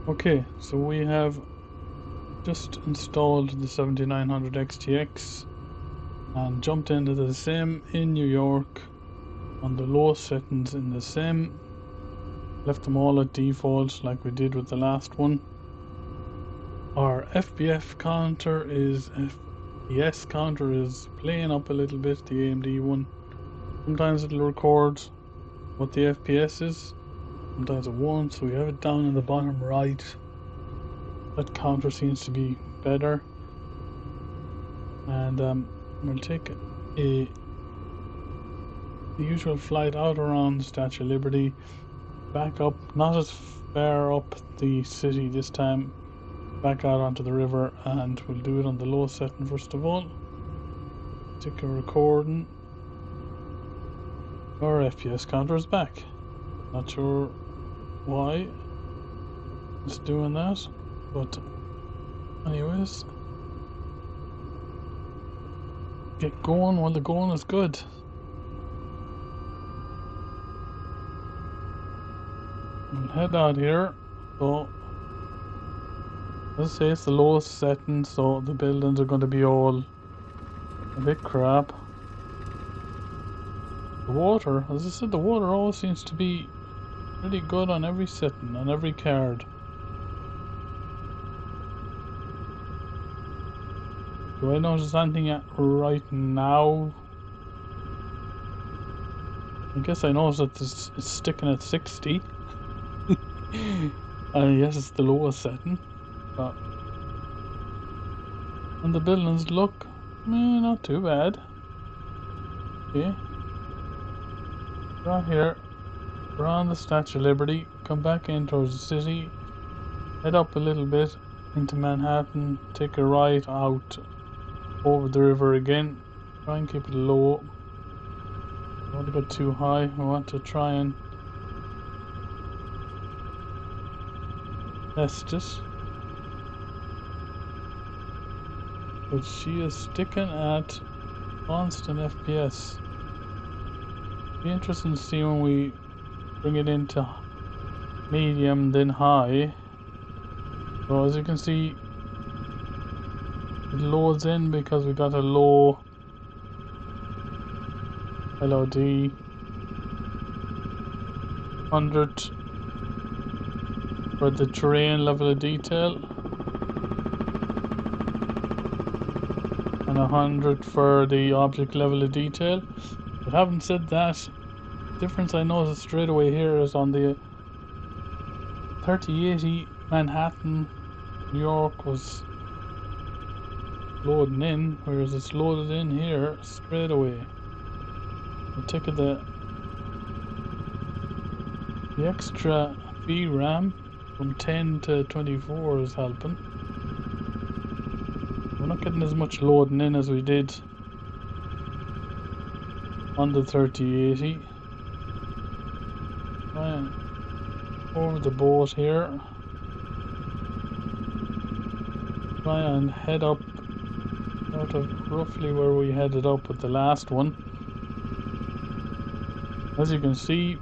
Okay, so we have just installed the 7900 XTX and jumped into the sim in New York on the lowest settings in the sim. Left them all at default like we did with the last one. Our FPS counter is playing up a little bit, the AMD one. Sometimes it'll record what the FPS is, sometimes it won't, so we have it down in the bottom right. That counter seems to be better. And we'll take the usual flight out around the Statue of Liberty, back up, not as far up the city this time, back out onto the river, and we'll do it on the lowest setting first of all. Take a recording. Our FPS counter is back. Not sure why it's doing that, but anyways, get going while the going is good. We'll head out here. So let's say it's the lowest setting, so the buildings are going to be all a bit crap. The water, as I said, the water always seems to be pretty good on every setting, on every card. Do I notice anything right now? I guess I noticed that this is sticking at 60. Yes, it's the lowest setting. But and the buildings look, not too bad. Okay. Right here, we're on the Statue of Liberty. Come back in towards the city. Head up a little bit into Manhattan. Take a right out over the river again. Try and keep it low. Don't want to go too high. We want to try and test it. But she is sticking at constant FPS. Be interesting to see when we bring it into medium, then high. So as you can see, it loads in because we got a low LOD 100 for the terrain level of detail and 100 for the object level of detail. But having said that, the difference I noticed straight away here is on the 3080 Manhattan, New York was loading in, whereas it's loaded in here straight away. I take it the extra VRAM from 10 to 24 is helping. We're not getting as much loading in as we did on the 3080. Right, over the boat here. Try and head up out of roughly where we headed up with the last one. As you can see,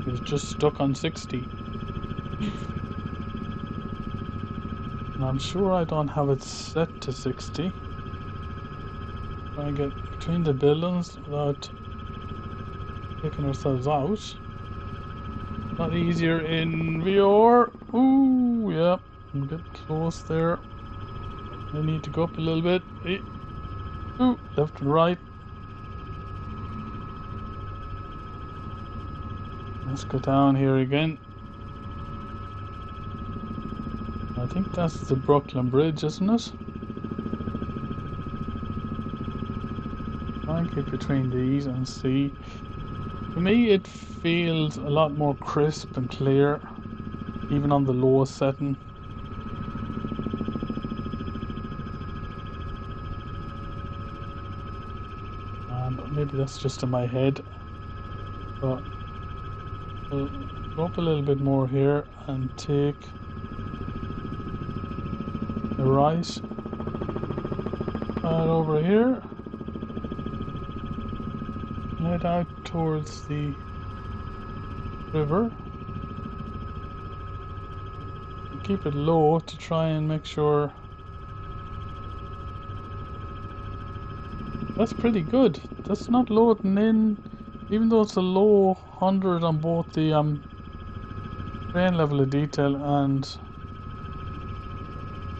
it's just stuck on 60. And I'm sure I don't have it set to 60. Try and get between the buildings without taking ourselves out. Not easier in VR. Ooh, yeah, I'm getting close there. I need to go up a little bit. Ooh, left and right. Let's go down here again. I think that's the Brooklyn Bridge, isn't it? Try and keep between these and see. For me, it feels a lot more crisp and clear, even on the lowest setting. And maybe that's just in my head, but we'll go up a little bit more here and take a right over here. Head out towards the river. keep it low to try and make sure. That's pretty good. That's not loading in, even though it's a low 100 on both the grain level of detail and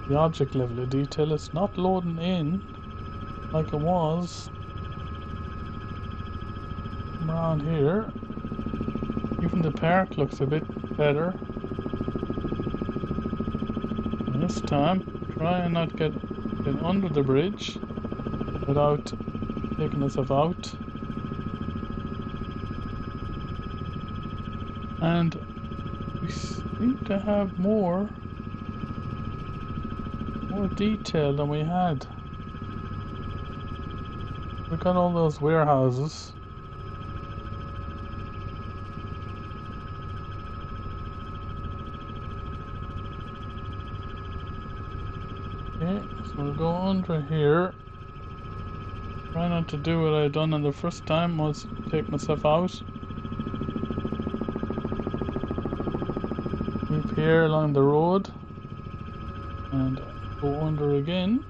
the object level of detail. It's not loading in like it was around here. Even the park looks a bit better. And this time, try and not get under the bridge without taking us out. And we seem to have more detail than we had. We got all those warehouses. Okay, so we'll go under here. Try not to do what I done on the first time, was take myself out. Keep here along the road and go under again.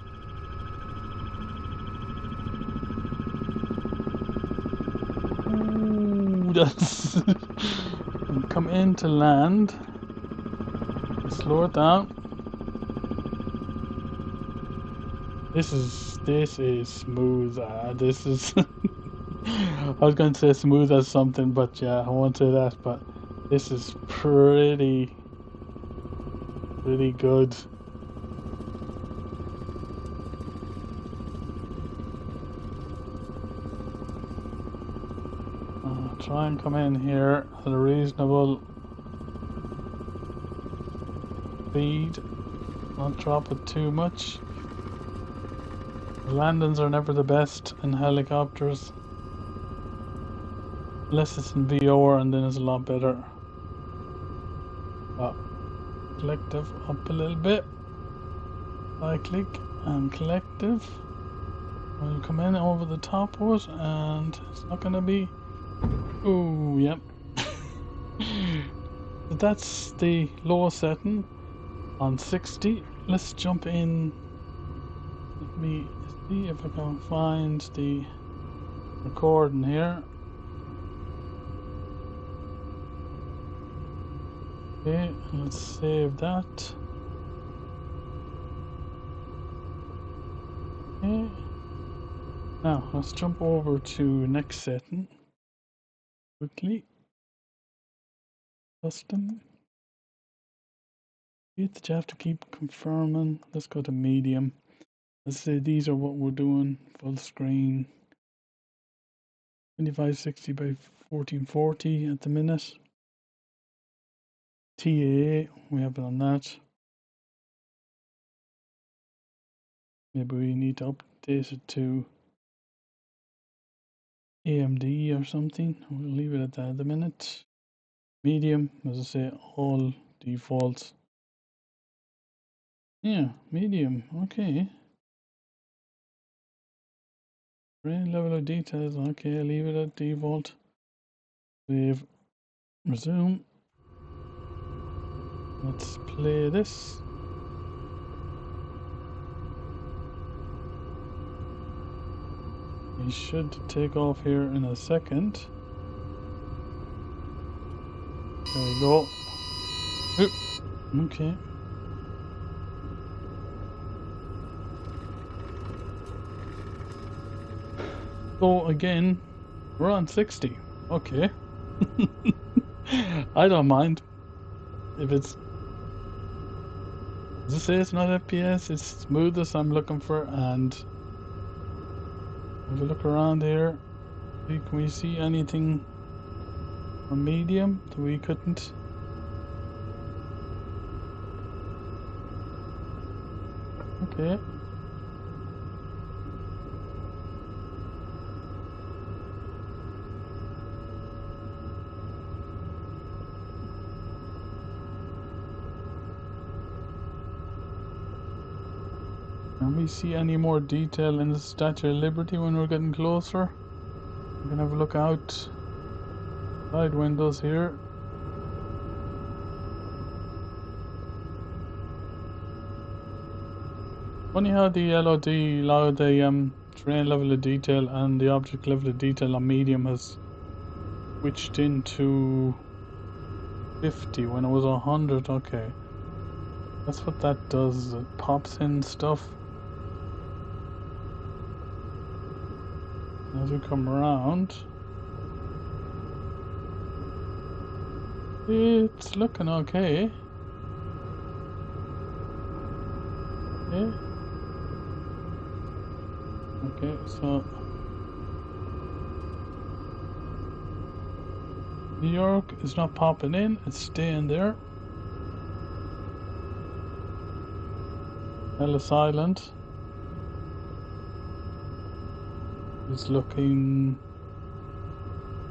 Ooh, that's and come into land. Slow it down. This is smooth. This is I was going to say smooth as something, but yeah, I won't say that. But this is pretty good. Try and come in here at a reasonable speed. Not drop it too much. The landings are never the best in helicopters. Unless it's in VR, and then it's a lot better. But collective up a little bit. Right click and collective. We'll come in over the top of it, and it's not gonna be. Oh, yep. That's the low setting on 60. Let's jump in. Let me see if I can find the recording here. Okay, let's save that. Okay. Now let's jump over to next setting quickly. Custom. You have to keep confirming. Let's go to medium. Let's say these are what we're doing. Full screen. 2560 by 1440 at the minute. TAA, we have it on that. Maybe we need to update it to AMD or something. We'll leave it at that at the minute. Medium, as I say, all defaults. Yeah, medium, okay. Brain level of details, okay, leave it at default. Save, resume. Let's play this. We should take off here in a second. There we go. Oop. Okay. So again, we're on 60. Okay. I don't mind. If it's... As I say, it's not FPS, it's smoothest I'm looking for, and... Have a look around here. Can we see anything on medium that we couldn't? Okay. Can we see any more detail in the Statue of Liberty when we're getting closer? We can have a look out side windows here. Funny how the the terrain level of detail and the object level of detail on medium has switched into 50 when it was 100. Okay, that's what that does. It pops in stuff. As we come around, it's looking okay. Yeah. Okay, so New York is not popping in, it's staying there. Ellis Island is looking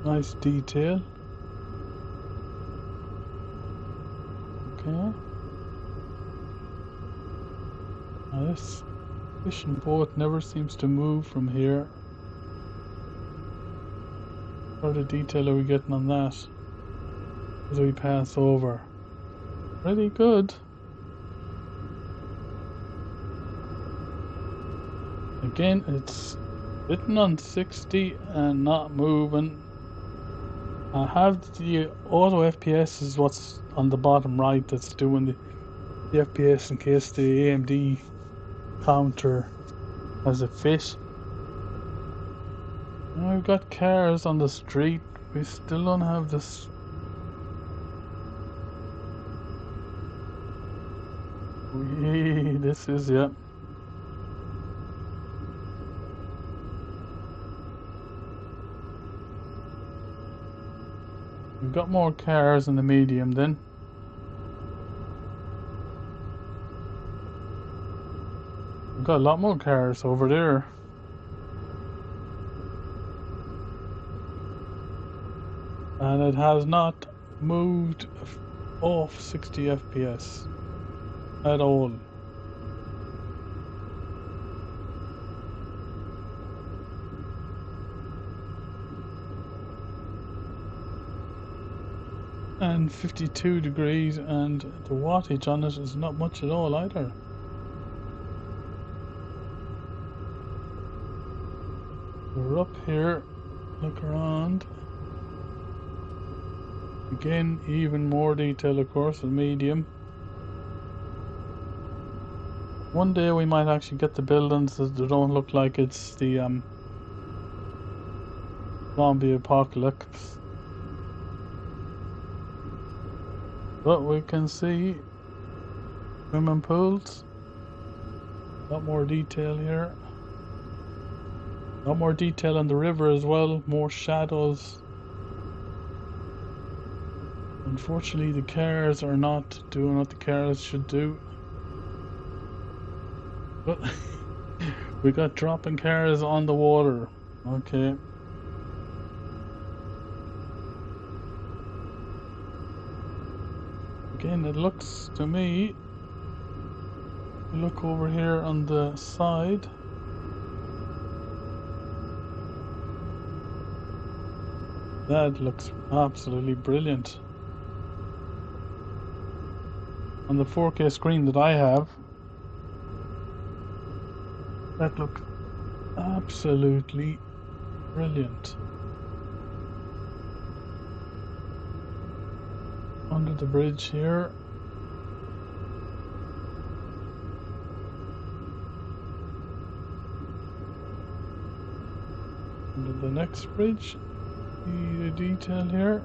nice detail. Okay. Now this fishing boat never seems to move from here. What sort of detail are we getting on that as we pass over? Pretty good. Again, it's sitting on 60 and not moving. I have the auto FPS is what's on the bottom right that's doing the FPS in case the AMD counter has a fit. Now we've got cars on the street. We still don't have this. This is, yeah. We've got more cars in the medium then. We've got a lot more cars over there. And it has not moved off 60 FPS at all. And 52 degrees, and the wattage on it is not much at all either. We're up here, look around. Again, even more detail, of course, with medium. One day we might actually get the buildings that don't look like it's the zombie apocalypse. But we can see swimming pools. A lot more detail here. A lot more detail on the river as well. More shadows. Unfortunately, the cars are not doing what the cars should do. But we got dropping cars on the water. Okay. Again, it looks to me, look over here on the side. That looks absolutely brilliant. On the 4K screen that I have, that looks absolutely brilliant. Under the bridge here. Under the next bridge. The detail here.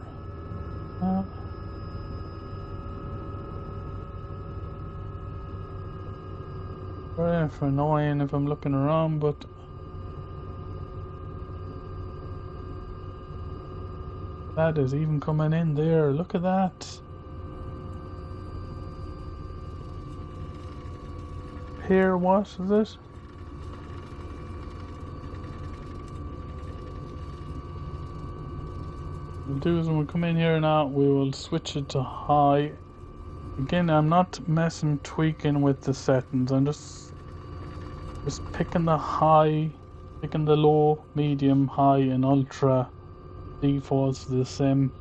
Very annoying if I'm looking around, but that is even coming in there. Look at that. Here, what is it? We'll do is when we come in here now, we will switch it to high. Again, I'm not tweaking with the settings. I'm just picking the high, picking the low, medium, high, and ultra defaults the same,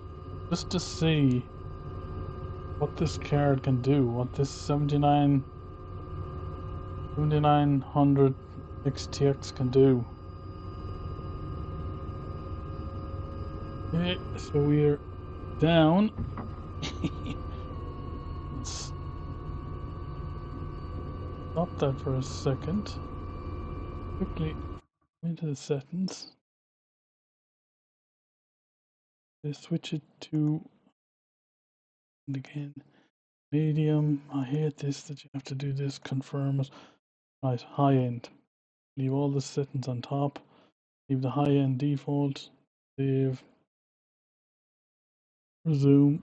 just to see what this card can do, what this 79 2900 XTX can do. Okay, so we're down. Let's stop that for a second. Quickly into the settings. Let's switch it to, and again, medium. I hate this that you have to do this, confirm it. Right, high end. Leave all the settings on top. Leave the high end default. Save. Resume.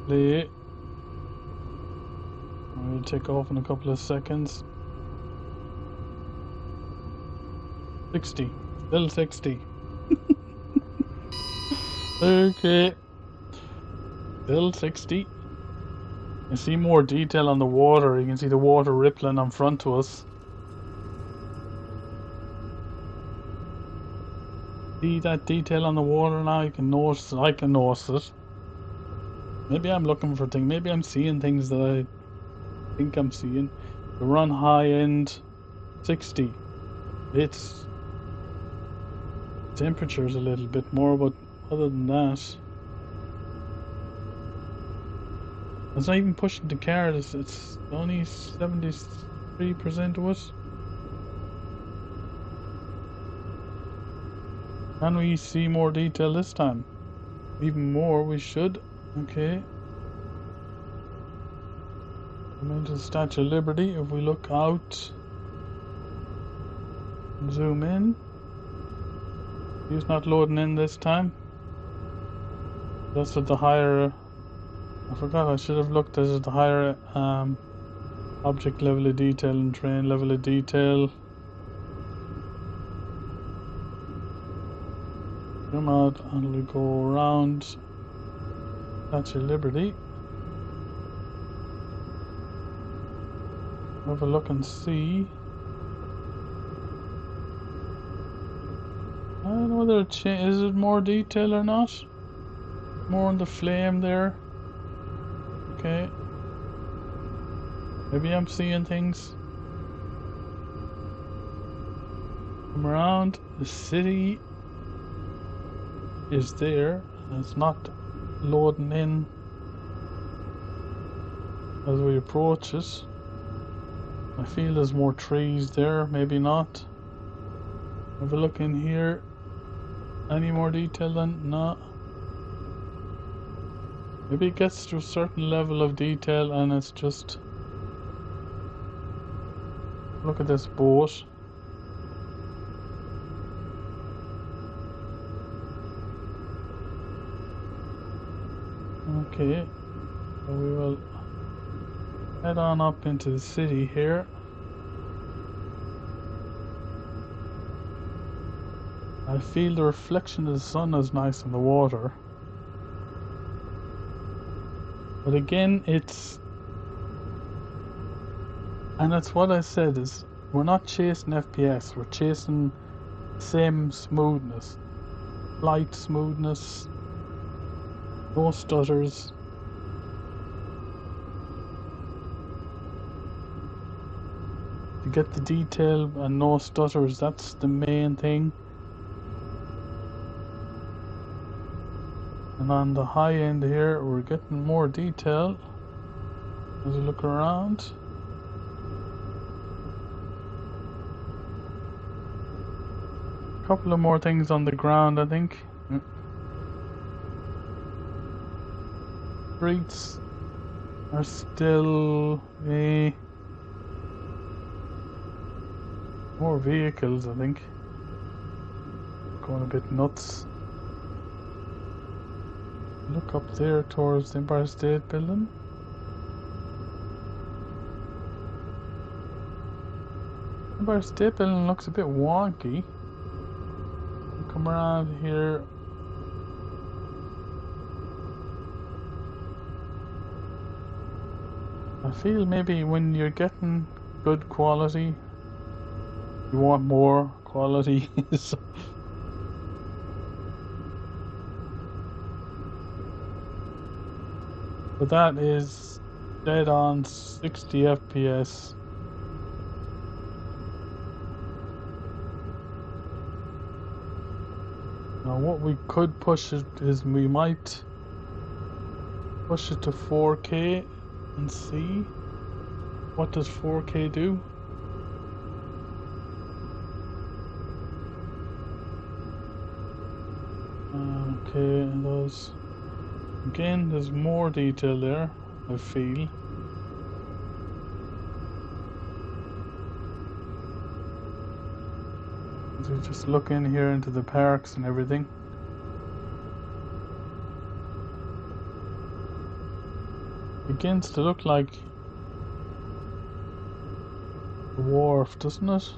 Play. I'm going to take off in a couple of seconds. 60. Still 60. Okay. Still 60. You see more detail on the water. You can see the water rippling in front to us. See that detail on the water now? You can notice it. I can notice it. Maybe I'm looking for things. Maybe I'm seeing things that I think I'm seeing. We run high end 60. It's temperature's a little bit more, but other than that, it's not even pushing the car. It's only 73% of it. Can we see more detail this time? Even more, we should. Okay. I'm into the Statue of Liberty. If we look out, zoom in. He's not loading in this time. That's at the higher. I forgot. I should have looked at the higher object level of detail and terrain level of detail. Zoom out and we go around Statue of Liberty. Have a look and see. I don't know whether is it more detail or not. More on the flame there. Okay. Maybe I'm seeing things. Come around. The city is there. And it's not loading in as we approach it. I feel there's more trees there. Maybe not. Have a look in here. Any more detail than? No. Maybe it gets to a certain level of detail and it's just... Look at this boat. Okay. So we will head on up into the city here. I feel the reflection of the sun is nice in the water. But again, it's... And that's what I said, is we're not chasing FPS, we're chasing same smoothness. Light smoothness. No stutters. To get the detail and no stutters, that's the main thing. And on the high end here, we're getting more detail as we look around. A couple of more things on the ground, I think. Streets are still more vehicles, I think. Going a bit nuts. Look up there towards the Empire State Building. Empire State Building looks a bit wonky. Come around here. I feel maybe when you're getting good quality, you want more quality. So but that is dead on 60 FPS. Now what we could push it is we might push it to 4K and see what does 4K do. Okay, those again, there's more detail there, I feel. So just look in here into the parks and everything. Begins to look like a wharf, doesn't it?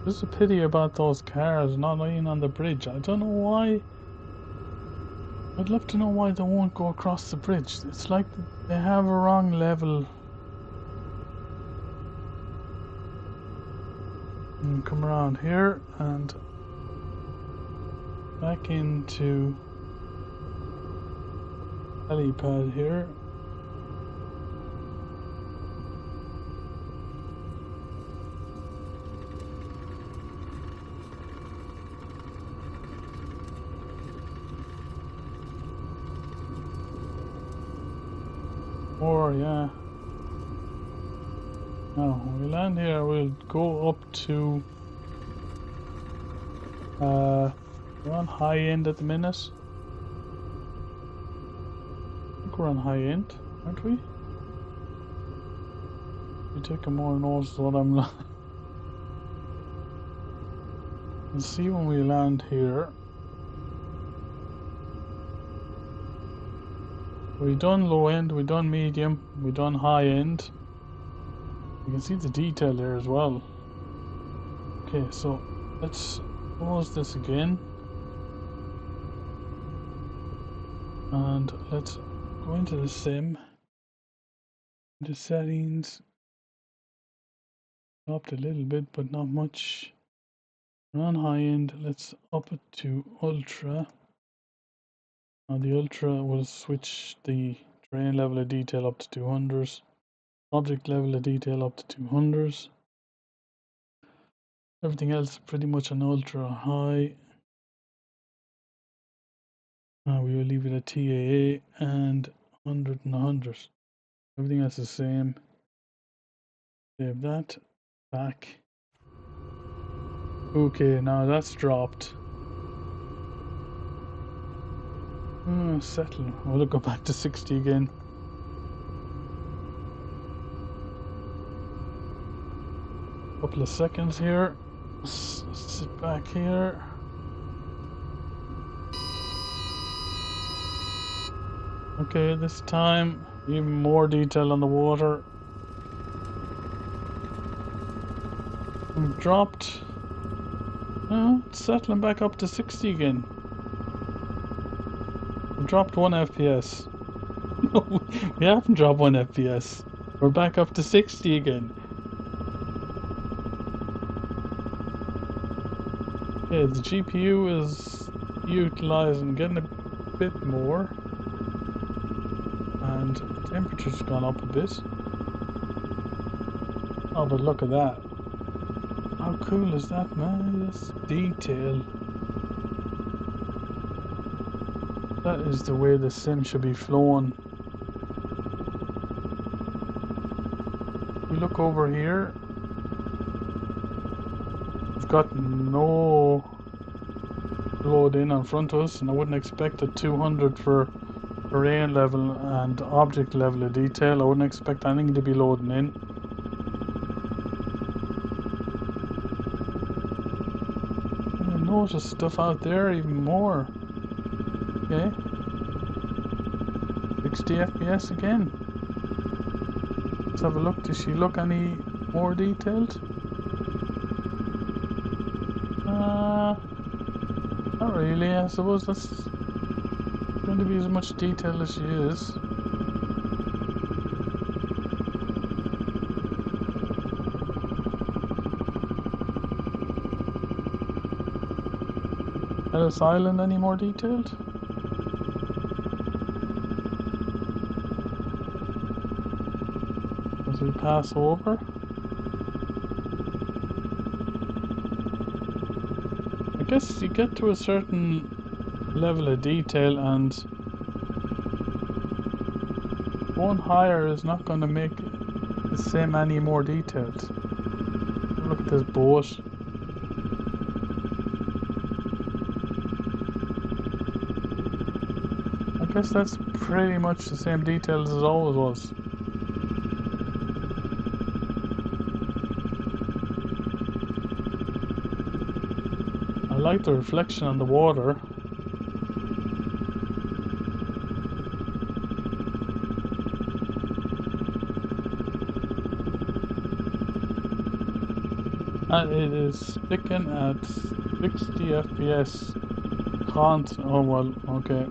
There's a pity about those cars not lying on the bridge. I don't know why. I'd love to know why they won't go across the bridge. It's like they have a wrong level. And come around here and back into helipad here. Or yeah. Now when we land here, we'll go up to we're on high end at the minute. I think we're on high end, aren't we? You take a more notice of what I'm Let's see when we land here. We done low end, we done medium, we done high end. You can see the detail there as well. Okay, so let's pause this again. And let's go into the sim. The settings. Upped a little bit, but not much. We're on high end, let's up it to ultra. Now the ultra will switch the terrain level of detail up to 200s. Object level of detail up to 200s. Everything else pretty much on ultra high. We will leave it at TAA and 100 and 100. Everything else is the same. Save that. Back. Okay, now that's dropped. Settle. We'll go back to 60 again. Couple of seconds here. Sit back here. Okay, this time even more detail on the water. We've dropped. It's settling back up to 60 again. We dropped 1 FPS. No, we haven't dropped 1 FPS. We're back up to 60 again. Okay, the GPU is utilizing, getting a bit more. And the temperature's gone up a bit. Oh, but look at that. How cool is that, man? This detail. That is the way the sim should be flowing. We look over here. We've got no load in on front of us, and I wouldn't expect a 200 for terrain level and object level of detail. I wouldn't expect anything to be loading in. I notice stuff out there even more. Okay. 60 FPS again. Let's have a look. Does she look any more detailed? Not really. I suppose that's going to be as much detail as she is. Ellis Island any more detailed? as we pass over. I guess you get to a certain level of detail and going higher is not going to make the same any more detailed. Look at this boat. I guess that's pretty much the same detail as it always was. I like the reflection on the water. And it is sticking at 60 FPS. Can't, oh well, okay.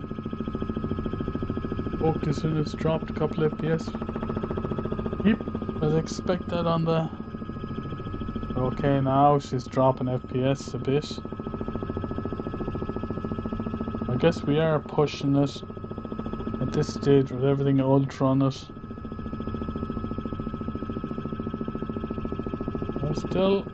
Focus units dropped a couple FPS. Yep, as expected on the... Okay, now she's dropping FPS a bit. I guess we are pushing it at this stage with everything ultra on it. I'm still...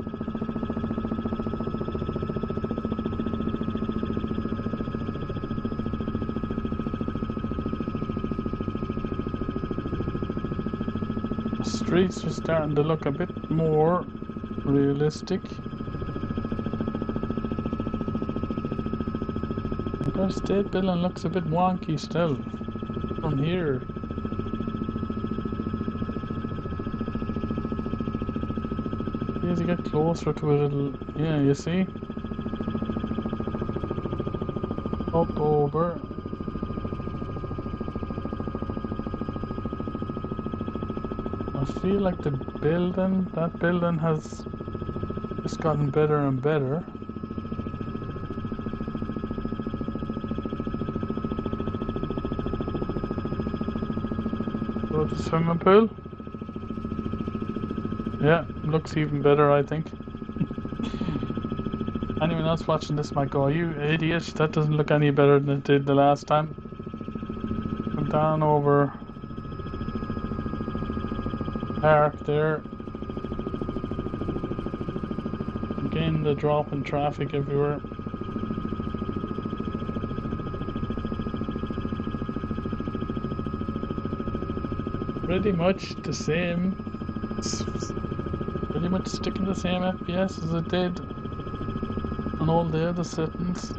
Streets are starting to look a bit more realistic. Our state building looks a bit wonky still from here. As you get closer to it, it'll, yeah, you see? Up over. I feel like the building, that building has just gotten better and better. Go to the swimming pool. Yeah, looks even better, I think. Anyone else watching this might go, you idiot, that doesn't look any better than it did the last time. Come down over park there. Again, the drop in traffic everywhere. Pretty much the same. Pretty much sticking the same FPS as it did on all the other settings.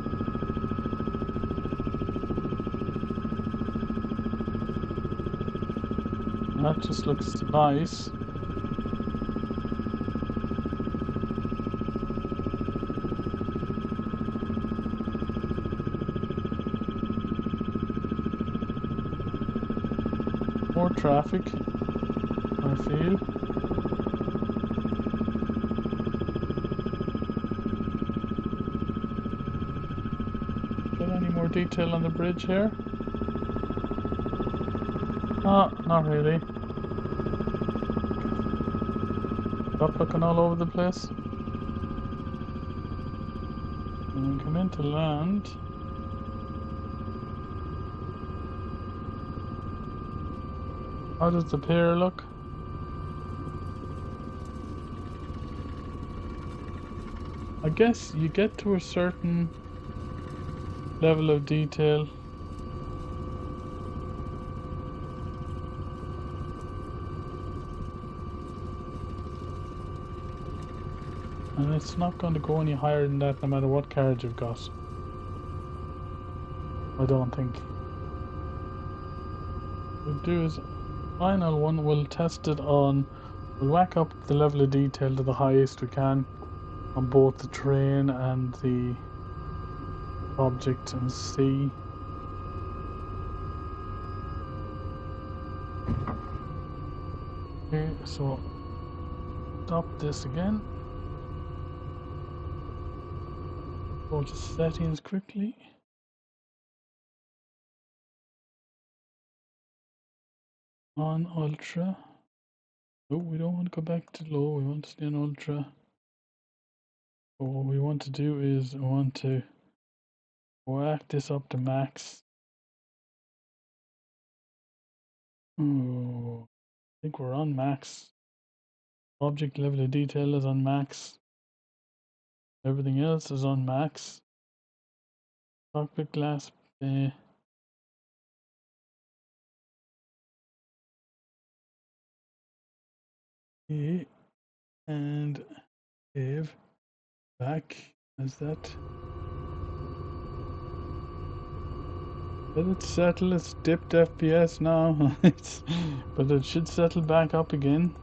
That just looks nice. More traffic, I feel. Got any more detail on the bridge here? Ah, not really. Stop looking all over the place. And come into land. How does the pier look? I guess you get to a certain level of detail. And it's not going to go any higher than that no matter what carriage you've got. I don't think. What we'll do is, final one, we'll test it on, we'll whack up the level of detail to the highest we can on both the train and the object and see. Okay, so stop this again. Go to settings quickly. On ultra. Oh, we don't want to go back to low, we want to stay on ultra. So what we want to do is we want to whack this up to max. Oh. think we're on max. Object level of detail is on max. Everything else is on max. Cockpit glass. And save back as that. Let it settle. It's dipped FPS now. But it should settle back up again.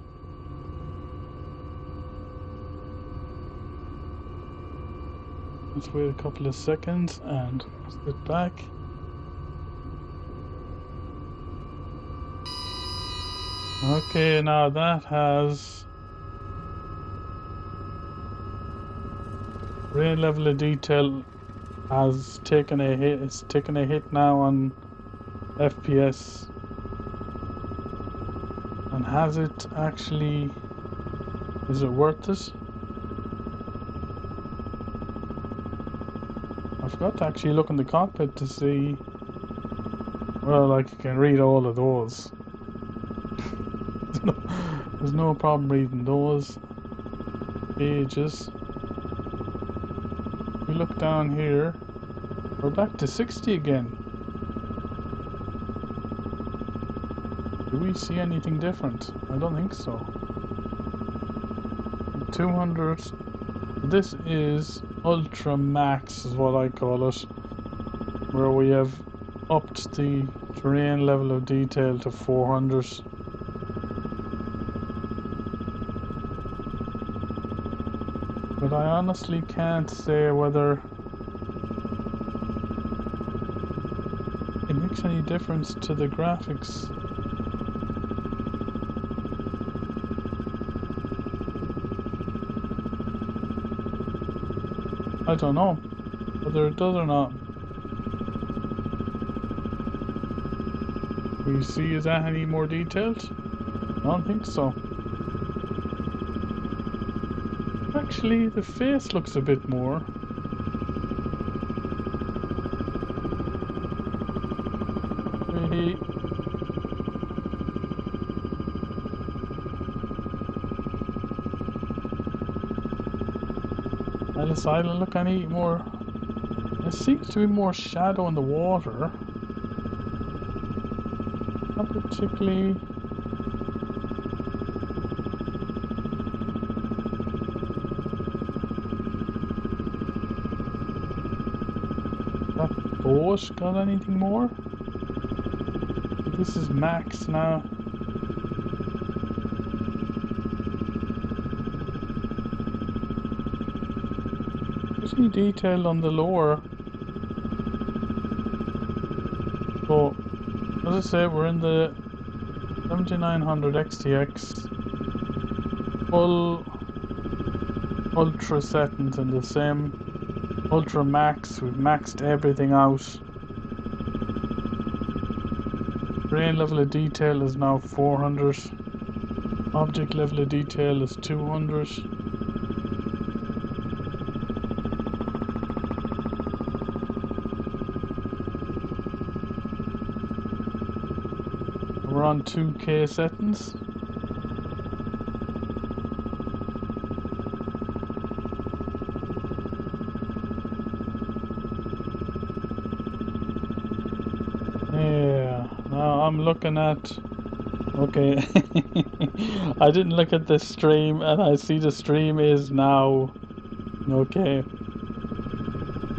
Let's wait a couple of seconds and sit back. Okay, now that has rain level of detail has taken a hit. It's taken a hit now on FPS. And has it actually? Is it worth it? I forgot to actually look in the cockpit to see. Well, like you can read all of those. There's no problem reading those pages. If we look down here, we're back to 60 again. Do we see anything different? I don't think so. 200. This is Ultra Max, is what I call it, where we have upped the terrain level of detail to 400. But I honestly can't say whether it makes any difference to the graphics. I don't know whether it does or not. We see, is that any more detailed? I don't think so. Actually, the face looks a bit more. Alice Island look any more? There seems to be more shadow in the water. Not particularly. That boat got anything more? This is max now. Pretty detailed on the lower. So, as I say, we're in the 7900 XTX. Full ultra settings in the same. Ultra max, we've maxed everything out. Grain level of detail is now 400. Object level of detail is 200. We're on 2K settings. Yeah, now I'm looking at. Okay, I didn't look at the stream, and I see the stream is now. Okay.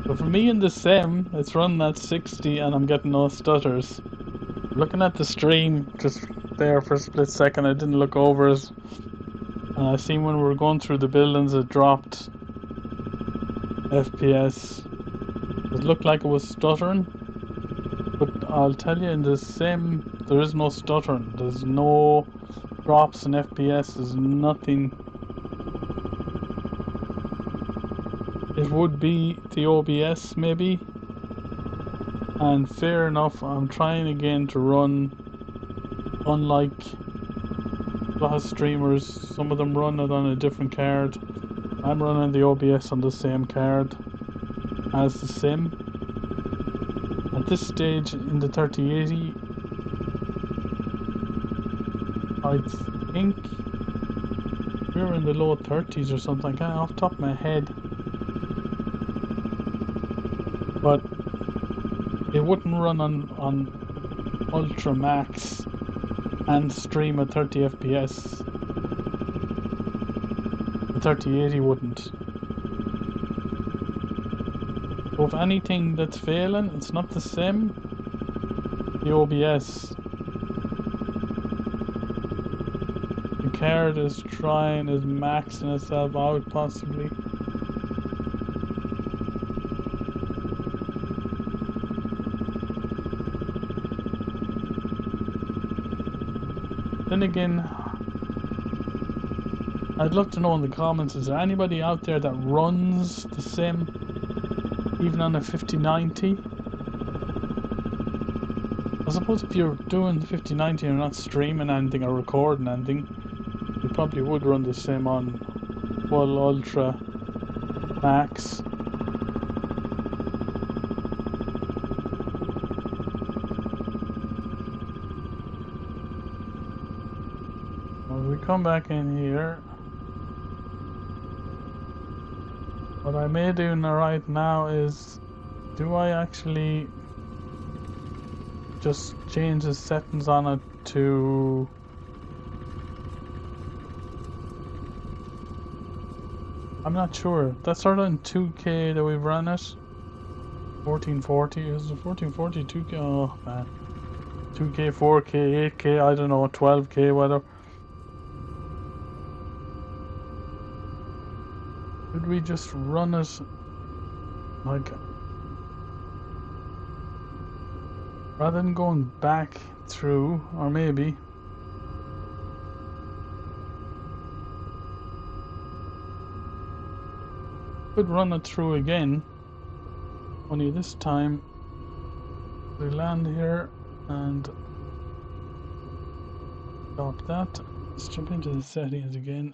But for me in the sim, it's running at 60 and I'm getting no stutters. Looking at the stream just there for a split second, I didn't look over it. And I seen when we were going through the buildings, it dropped FPS. It looked like it was stuttering. But I'll tell you, in the sim, there is no stuttering. There's no drops in FPS. There's nothing. It would be the OBS maybe. And fair enough, I'm trying again to run, unlike a lot of streamers, some of them run it on a different card. I'm running the OBS on the same card as the sim. At this stage in the 3080, I think we were in the low 30s or something. I can't off the top of my head. But it wouldn't run on Ultra Max and stream at 30 FPS. The 3080 wouldn't. So if anything that's failing, it's not the sim, the OBS. The card is maxing itself out possibly. Then again, I'd love to know in the comments, is there anybody out there that runs the sim even on a 5090? I suppose if you're doing the 5090 and you're not streaming anything or recording anything, you probably would run the sim on full Ultra Max. We come back in here. What I may do right now is, do I actually just change the settings on it to I'm not sure. That's sort of in 2K that we've run it. 1440, is it 1440, 2K? Oh man. 2K, 4K, 8K, I don't know, 12K, whatever. Could we just run it like, rather than going back through, or maybe could run it through again, only this time we land here and stop that. Let's jump into the settings again.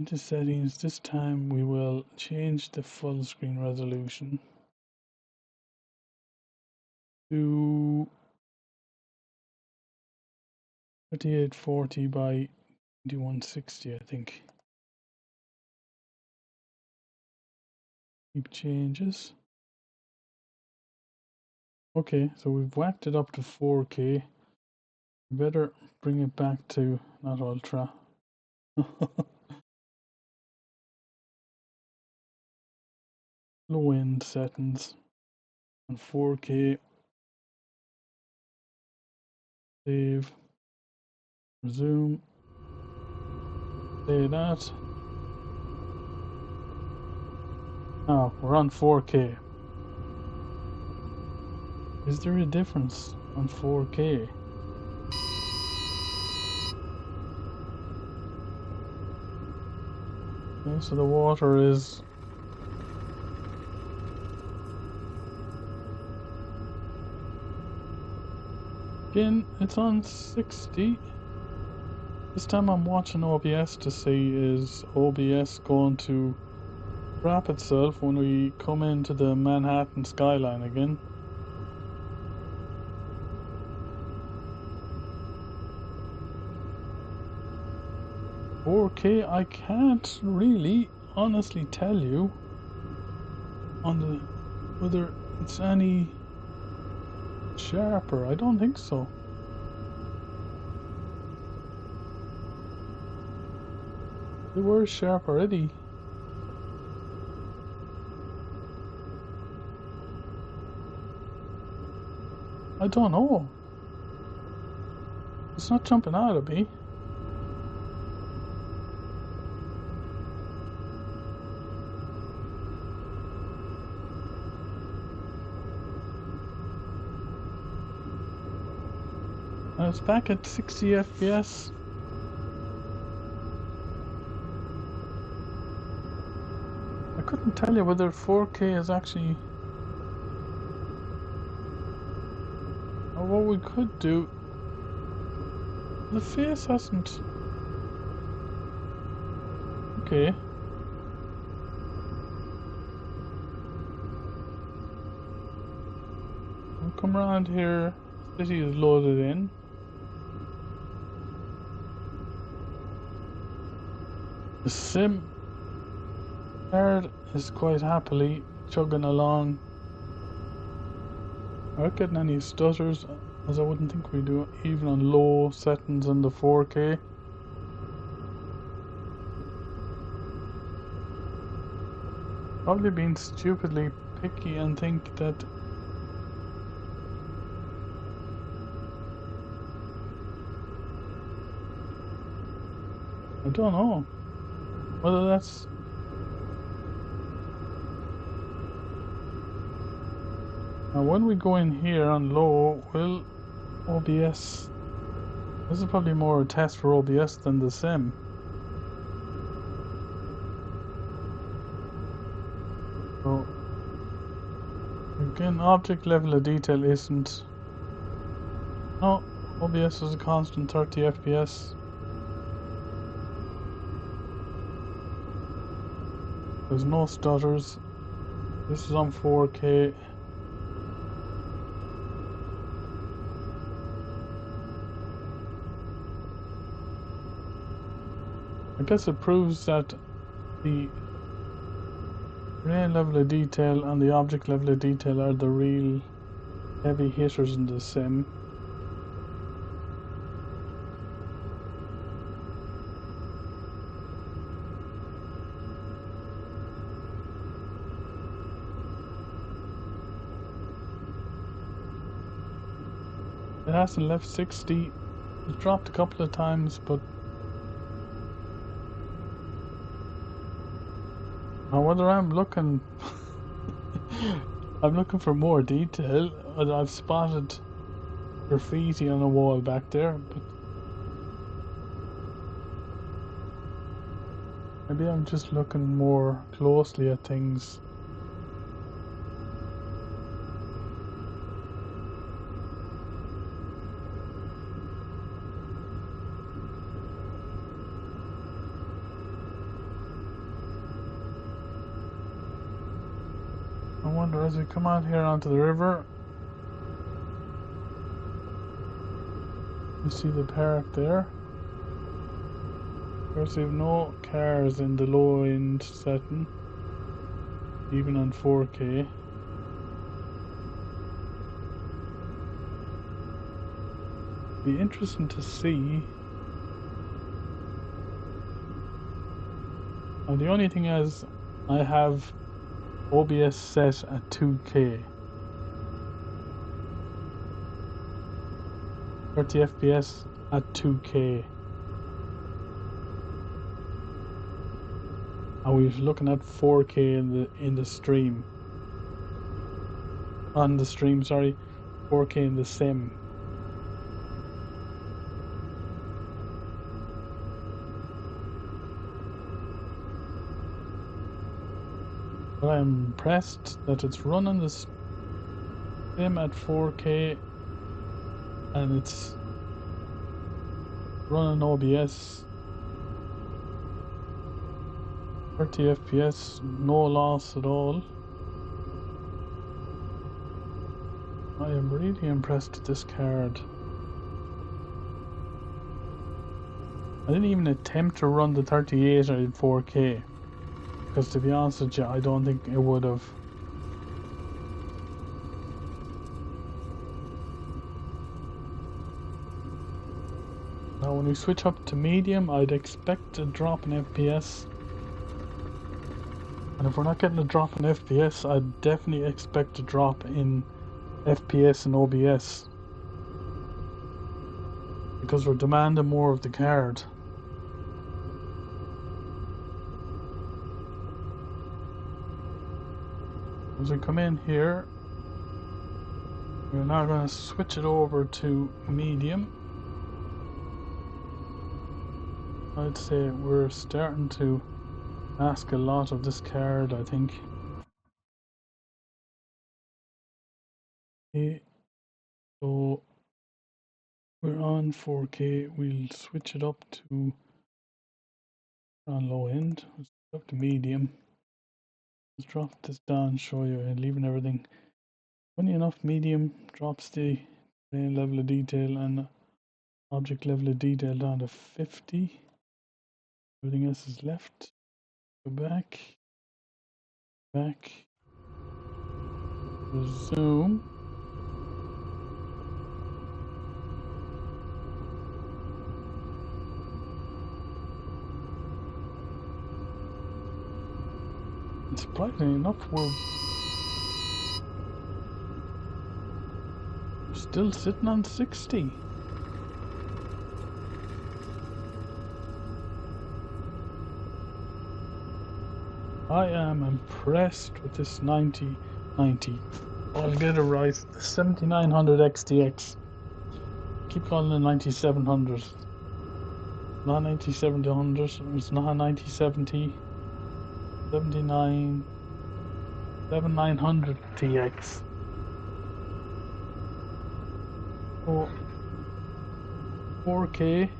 Into settings, this time we will change the full screen resolution to 3840 by 2160, I think. Keep changes. Okay, so we've whacked it up to 4K. We better bring it back to not ultra. Low end settings on 4K. Save. Resume. Say that. Oh, we're on 4K. Is there a difference on 4K? Okay, so the water is again, it's on 60. This time I'm watching OBS to see, is OBS going to wrap itself when we come into the Manhattan skyline again. Okay, I can't really honestly tell you on the whether it's any sharper. I don't think so. They were sharp already. I don't know. It's not jumping out of me. It's back at 60 FPS. I couldn't tell you whether 4K is actually, or what we could do. The face hasn't. Okay. We'll come around here. City is loaded in. The sim card is quite happily chugging along. I'm not getting any stutters, as I wouldn't think we do, even on low settings in the 4K. Probably being stupidly picky and think that I don't know whether that's now when we go in here on low, will OBS, this is probably more a test for OBS than the sim. So again, object level of detail isn't, no, OBS is a constant 30 FPS. There's no stutters. This is on 4K. I guess it proves that the grain level of detail and the object level of detail are the real heavy hitters in the sim. It hasn't left 60. It dropped a couple of times, but now whether I'm looking I'm looking for more detail. I've spotted graffiti on a wall back there, but maybe I'm just looking more closely at things. I wonder as we come out here onto the river, you see the park there. Of course, we have no cars in the low end setting, even on 4K. Be interesting to see. Now, the only thing is, I have OBS set at 2K. 30 FPS at 2K. And we're looking at 4K in the stream. On the stream, sorry, 4K in the sim. But I'm impressed that it's running the sim at 4K and it's running OBS 30 FPS, no loss at all. I am really impressed with this card. I didn't even attempt to run the 38 in 4K because, to be honest with you, I don't think it would have. Now when we switch up to medium, I'd expect a drop in FPS. And if we're not getting a drop in FPS, I'd definitely expect a drop in FPS and OBS. Because we're demanding more of the card. As we come in here, we're now going to switch it over to medium. I'd say we're starting to ask a lot of this card, I think. Okay, so we're on 4K. We'll switch it up to on low end. Let's up to medium. Let's drop this down, show you, and leaving everything. Funny enough, medium drops the level of detail and object level of detail down to 50. Everything else is left. Go back. Back. Resume. And surprisingly enough, we're still sitting on 60. I am impressed with this 9090. I'll get it right. The 7900 XTX. Keep calling it 9700. Not 9700. It's not 9070. 79. 7900 TX. Oh, 4K.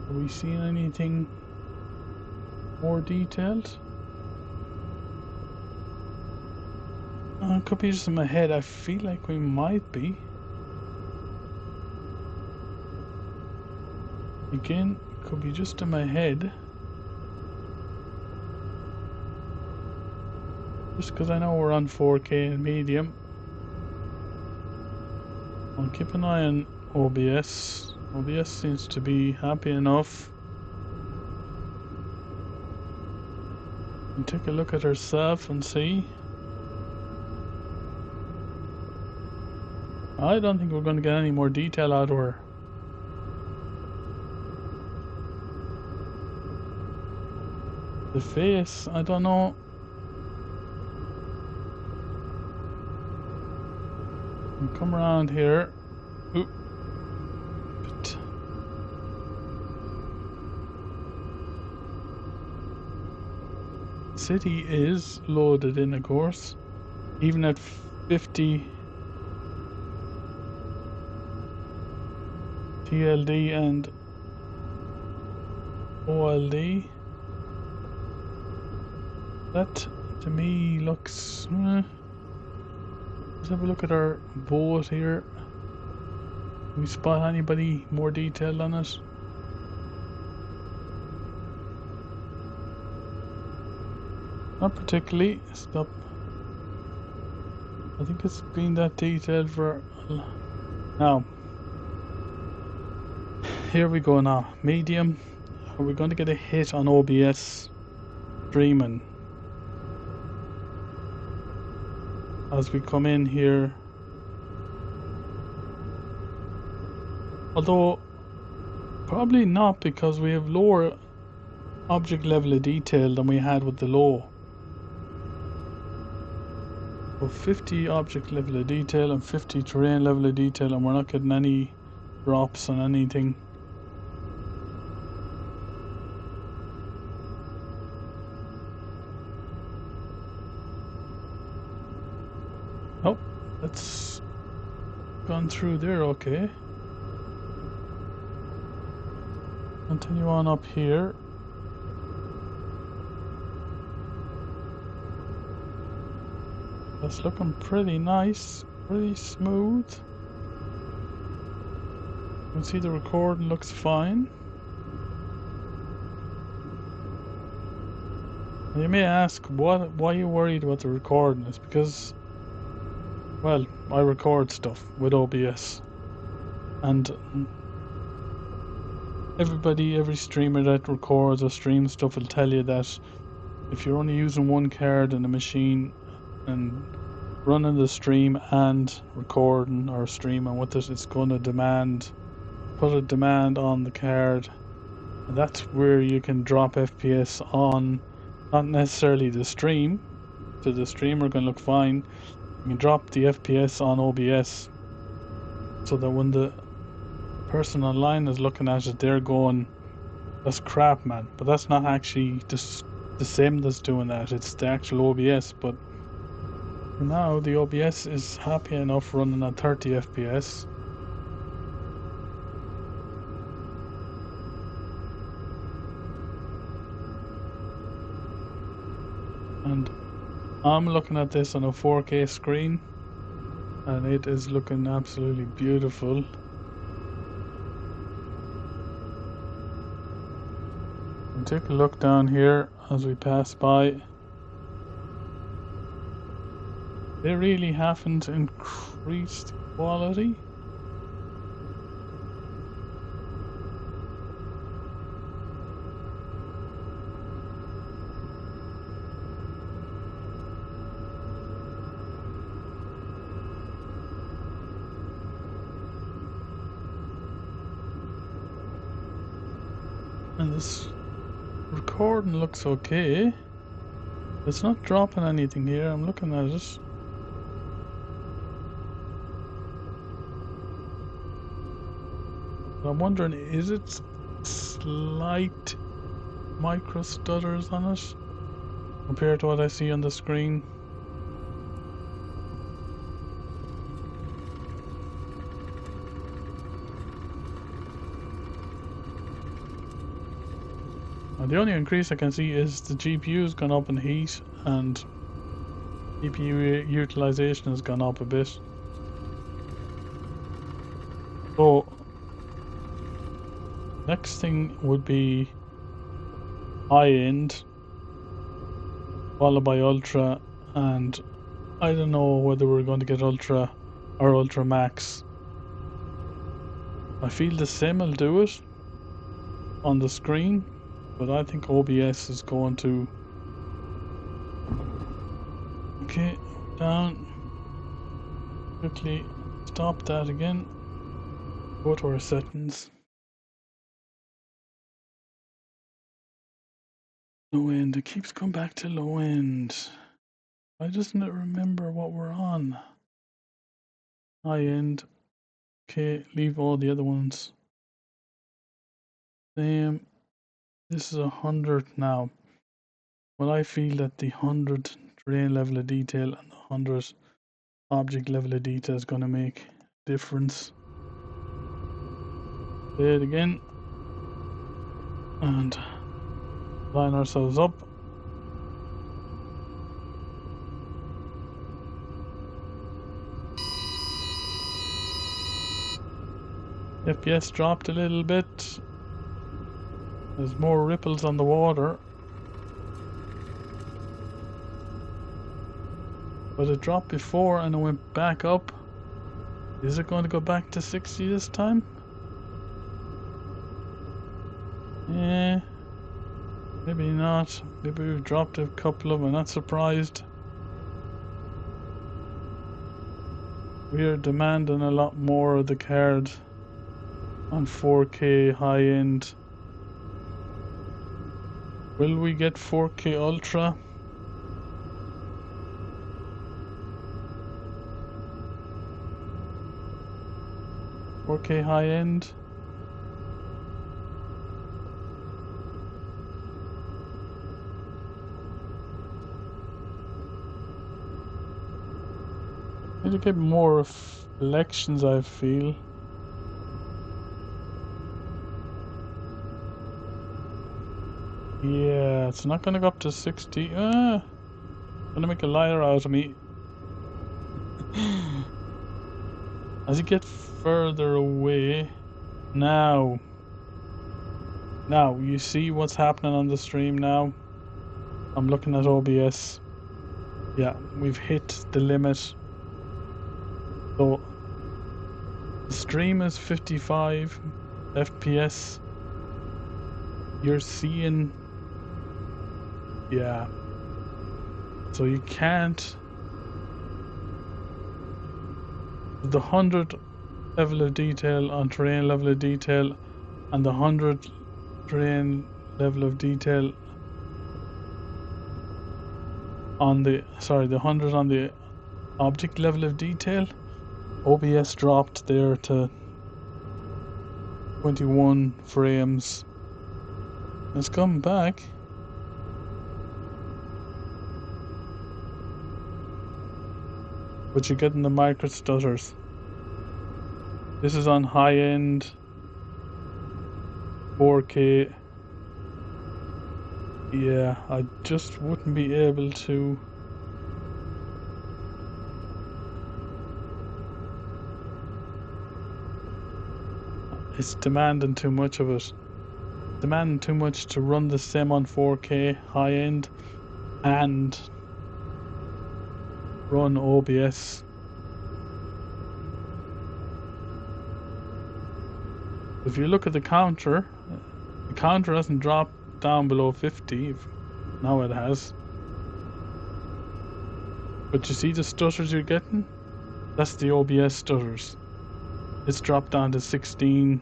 Have we seen anything more detailed? Could be just in my head. I feel like we might be. Again, could be just in my head. Just because I know we're on 4K and medium. I'll keep an eye on OBS. OBS seems to be happy enough. And take a look at herself and see. I don't think we're going to get any more detail out of her. The face, I don't know. And come around here. Oop. But city is loaded in, of course. Even at 50 TLD and OLD. That to me looks. Let's have a look at our boat here. Can we spot anybody more detailed on it? Not particularly. Stop. I think it's been that detailed for now. Here we go now. Medium. Are we going to get a hit on OBS streaming? As we come in here. Although, probably not, because we have lower object level of detail than we had with the low. So 50 object level of detail and 50 terrain level of detail, and we're not getting any drops on anything. Oh, that's gone through there, okay. Continue on up here. That's looking pretty nice, pretty smooth. You can see the recording looks fine. And you may ask, why are you worried about the recording? It's because, well, I record stuff with OBS, and every streamer that records or streams stuff will tell you that if you're only using one card in the machine and running the stream and recording or streaming with it, it's going to put a demand on the card, and that's where you can drop FPS on, not necessarily the stream. So the streamer can look fine. You can drop the FPS on OBS, so that when the person online is looking at it, they're going, "That's crap, man." But that's not actually just the sim that's doing that. It's the actual OBS. But now the OBS is happy enough running at 30 FPS. And I'm looking at this on a 4K screen, and it is looking absolutely beautiful. We'll take a look down here as we pass by. They really haven't increased quality. And this recording looks okay. It's not dropping anything here. I'm looking at it. I'm wondering, is it slight micro stutters on it compared to what I see on the screen? And the only increase I can see is the GPU's gone up in heat and CPU utilization has gone up a bit. So next thing would be high end, followed by ultra, and I don't know whether we're going to get ultra or ultra max. I feel the sim will do it on the screen, but I think OBS is going to... Okay, down. Quickly stop that again. Go to our settings. Low end, it keeps coming back to low end. Why doesn't it remember what we're on? High end. Okay, leave all the other ones. Same. This is 100 now. Well, I feel that the 100 terrain level of detail and the 100 object level of detail is going to make a difference. Play it again. And line ourselves up. FPS dropped a little bit. There's more ripples on the water. But it dropped before and it went back up. Is it going to go back to 60 this time? Yeah. Maybe not. Maybe we've dropped a couple of them. I'm not surprised. We are demanding a lot more of the card on 4K high end. Will we get 4K Ultra? Okay, high end. Need to get more reflections, I feel. Yeah, it's not gonna go up to 60. Gonna make a liar out of me. As you get further away, now you see what's happening on the stream now. I'm looking at OBS. Yeah, we've hit the limit. So the stream is 55 FPS. You're seeing, yeah. So you can't. The 100 level of detail on terrain level of detail and the 100 terrain level of detail on the, the 100 on the object level of detail, OBS dropped there to 21 frames. It's come back. But you're getting the micro stutters. This is on high end 4K. Yeah, I just wouldn't be able to. It's demanding too much of it. demanding too much to run the sim on 4K high end and run OBS. If you look at the counter hasn't dropped down below 50. Now it has. But you see the stutters you're getting? That's the OBS stutters. It's dropped down to 16.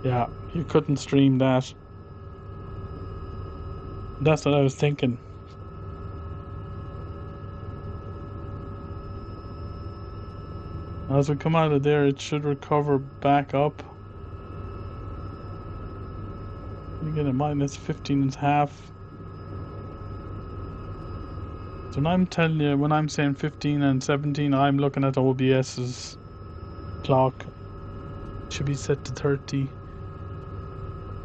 Yeah, you couldn't stream that. That's what I was thinking. As we come out of there, it should recover back up. You get a minus 15.5. So when I'm telling you, when I'm saying 15 and 17, I'm looking at OBS's clock. It should be set to 30.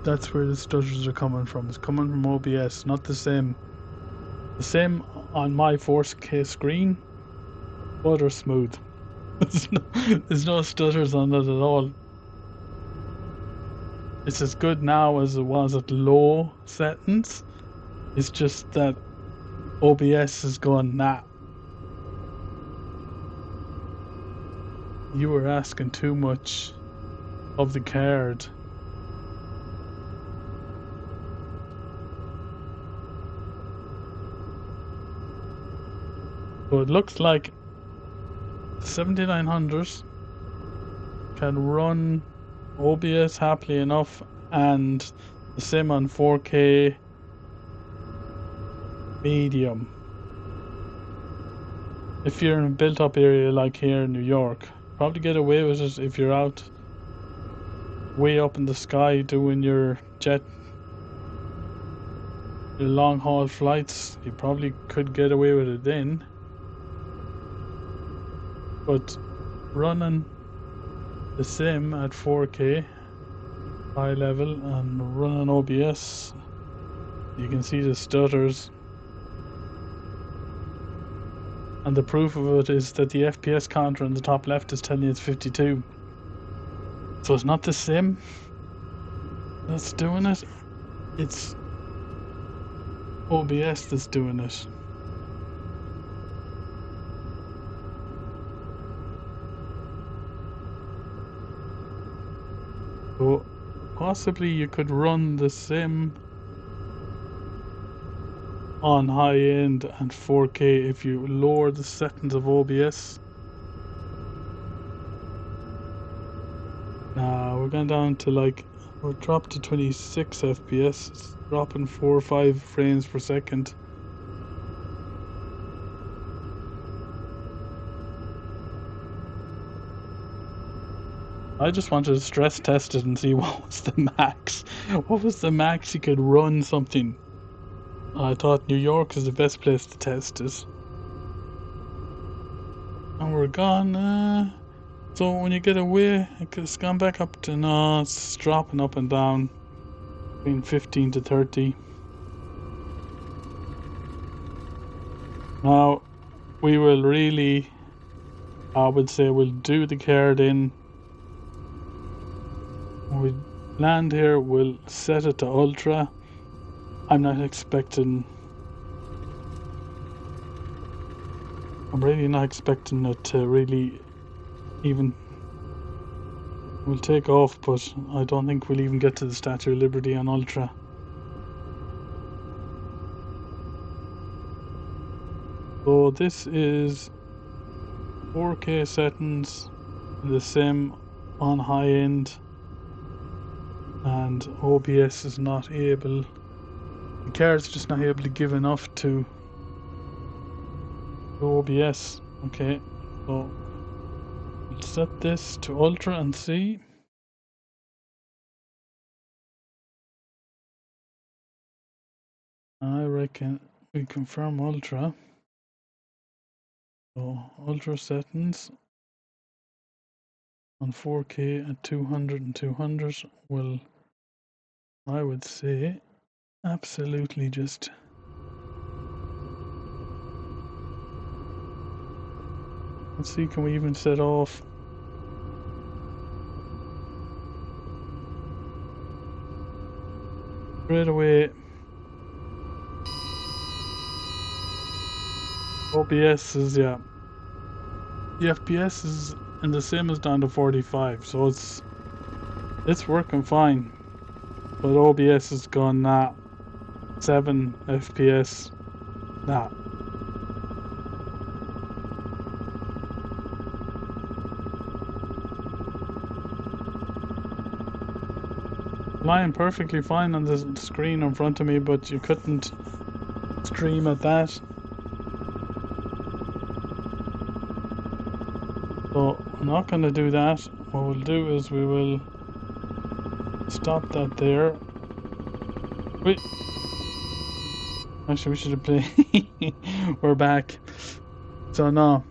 That's where the stutters are coming from. It's coming from OBS, not the same. The same on my 4K screen, butter smooth. There's no stutters on it at all. It's as good now as it was at low settings. It's just that OBS is going, nah. You were asking too much of the card. So it looks like 7900s can run OBS happily enough, and the same on 4K medium. If you're in a built-up area like here in New York, probably get away with it if you're out way up in the sky doing your long-haul flights. You probably could get away with it then. But running the sim at 4K high level and running OBS, you can see the stutters. And the proof of it is that the FPS counter on the top left is telling you it's 52. So it's not the sim that's doing it, it's OBS that's doing it. So possibly you could run the sim on high end and 4K if you lower the settings of OBS. We're going down to we're dropped to 26 FPS. It's dropping 4 or 5 frames per second. I just wanted to stress test it and see what was the max. What was the max you could run something? I thought New York is the best place to test it. And we're gone. So when you get away, it's gone back up to, no, it's dropping up and down between 15 to 30. Now, we will really, I would say we'll do the card in. When we land here, we'll set it to ultra. I'm really not expecting it to really even, we'll take off, but I don't think we'll even get to the Statue of Liberty on ultra. So this is 4K settings, the sim on high end, and OBS is not able, the card's just not able to give enough to OBS. Okay, so let's set this to ultra and see. I reckon we confirm ultra. So ultra settings on 4K at 200 and 200 will, I would say, absolutely just let's see, can we even set off straight away. OBS is, yeah. The FPS is in the same as down to 45, so it's working fine. But OBS has gone, nah, 7 FPS, nah. Flying perfectly fine on the screen in front of me, but you couldn't stream at that. So I'm not going to do that. What we'll do is we will stop that there. Wait. Actually, we should have played. We're back. So no,